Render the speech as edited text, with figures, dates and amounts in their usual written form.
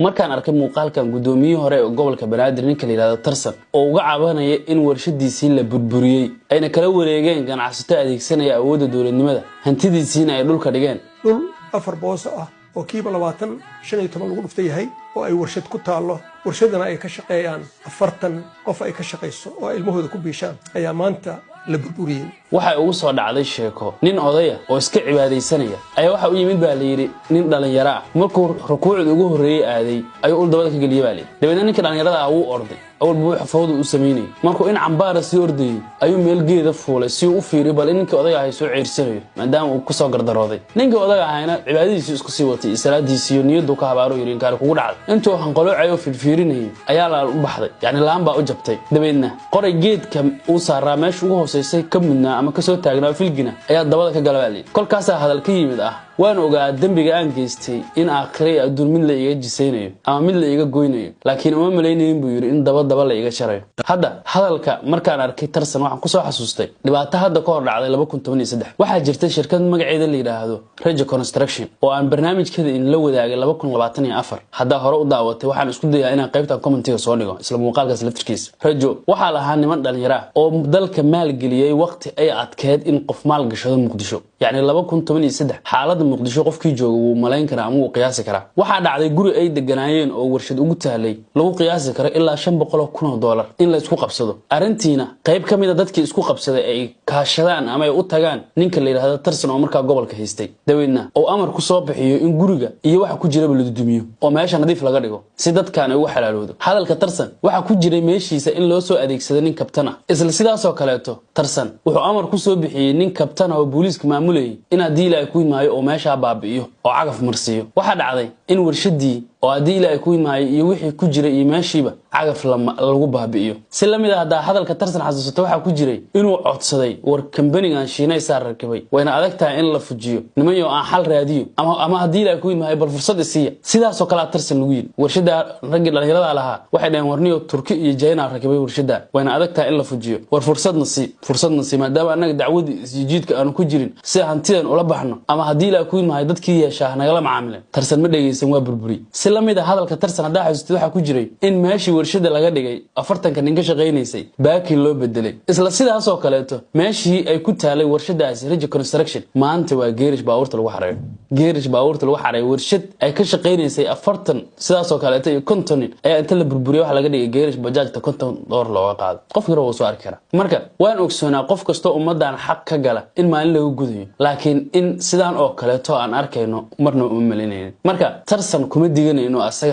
markaan arkay muuqaalkan gudoomiyihii hore ee gobolka Banaadir ninka la yiraahdo Tarsan oo uga cabanaya in warshadiisii la burburiyay ayna kala wareegeen ganacsato adeegsanaya awoodda dawladnimada hantidiisina ay dhulka dhigeen dhul 4 boos ah oo kiiba 25 lagu dhuftay yahay oo ay warshad ku taalo warshadana ay ka shaqeeyaan 40 qof ay ka shaqeyso oo ilmahooda ku biishaan ayaa maanta la burburiyay waxa ugu soo dhacday sheeko nin odaya oo iska cibaadeysanaya ayaa waxa uu yimid baa la yiri nin dhalinyaro ah markuu rukuucda ugu horeeyay aaday ayuu ul dabada ka galiyay baa la yiri dabeedna ninka dhalinyarada ah uu orday awal buu xafawdu u sameeyay markuu in cambaara si ordayay ayuu meel geeda fuulay si uu u fiiriyo bal ninka odayga ay soo ciirsanayo maadaama uu ku soo gardarooday ninka odayga ahayna cibaadadiisa isku sii watay salaadiisa iyo niyadu ka habaaro yiri kaar kugu dhacday intuu hanqaloocayo fiirfiirinay ayaa la u baxday yani laan baa u jabtay dabeedna qoray geedka uu saaraa meesha ugu hooseysay ka midna ama ka soo taagnaa filgina ayaa dabada ka galabaalay kolkaas hadal ka yimid ah waan ogaa dambiga aan geystay in aakhirey adduun mid la iga jisaynayo ama mid la iga goynayo laakiin uma maleynayeen buu yiri in daba la iga sharayo hadda hadalka markaan arkay Tarsan waxaan ku soo xasuustay dhibaato hadda ka hor dhacday 2013 waxa jirtay shirkad magaceeda la yiraahdo Raja Construction oo aan barnaamijkeeda in la wadaagay 2024 hadda hore u daawatay waxaan isku dayaa inaan qaybta commentiga soo dhigo isla muuqaalkaas laftirkiisa Rajo waxa lahaa niman dhalinyaro oo dalka maal geliyay waqti ay adkeed in qof maal gashado Muqdisho yani 2013 xaalada Muqdisho qofkii jooga wuu malayn karaa ama uu qiyaasi karaa waxa dhacday guri ay deganaayeen oo warshad ugu taalay lagu qiyaasi karo ilaa $500,000 in la isku qabsado arintiina qayb kamid ah dadkii isku qabsaday ay kaashadaan ama ay u tagaan ninka la yiraahdo Tarsan oo markaa gobolka haystay daweedna oo amar ku soo bixiyo in guriga iyo waxa ku jira la dudumiyo oo meesha nadiif laga dhigo si dadkaan ay ugu xalaaloodo hadalka Tarsan waxa ku jiray meeshiisa in loo soo adeegsado nin kabtan ah isla sidaas oo kaleeto Tarsan wuxuu amar ku soo bixiyay nin kabtan ah oo booliiska maamulayay in hadii la ku imaayo oo meesha baabi'iyo oo cagaf marsiyo waxa dhacday in warshadii oo hadii la ku imaayo iyo wixii ku jiray iyo meeshiiba cagaf lagu baabi'iyo si lamid ah hadalka Tarsan xasuusto waxa ku jiray inuu codsaday war company-gan Shiinay saar rakibay wayna adagtahay in la fujiyo nimayo aan xal raadiyo ama hadii la ku imaayo bal fursad isiya sidaas oo kala Tarsan lagu yiri warshada ragga dhalinyarada lahaa waxay dhaheen warniyo Turki iyo China rakibay warshada wayna adagtahay in la fujiyo war fursadna si maadaama anaga dacwadi isjiidka aanu ku jirin si hantidan ula baxno ama hadii la ku imaayo dadkii yeeshaa nagala macaamileen Tarsan ma dhageysan waa burburi si lamid ah hadalka Tarsan hadaa xasuusto waxa ku jiray in meeshii warshada laga dhigay 40 nin ka shaqeynaysay baaki loo bedelay isla sidaas oo kaleeto meeshii ay ku taalay warshadaas Raja Construction maanta waa geerish baabuurta lagu xareeyo warshad ay ka shaqeynaysay 40 sidaas oo kaleeto iyo 50 nin ayaa inta la burburiyo waxa laga dhigay geerish bajaajta $50 looga qaado qofkii rabo soo arki kara marka waan ogsoonaa qof kasto ummadan xaq ka gala in maalin lagu gudayo laakiin in sidaan oo kaleeto aan arkayno marna uma maleynayno marka Tarsan kuma diganayno asaga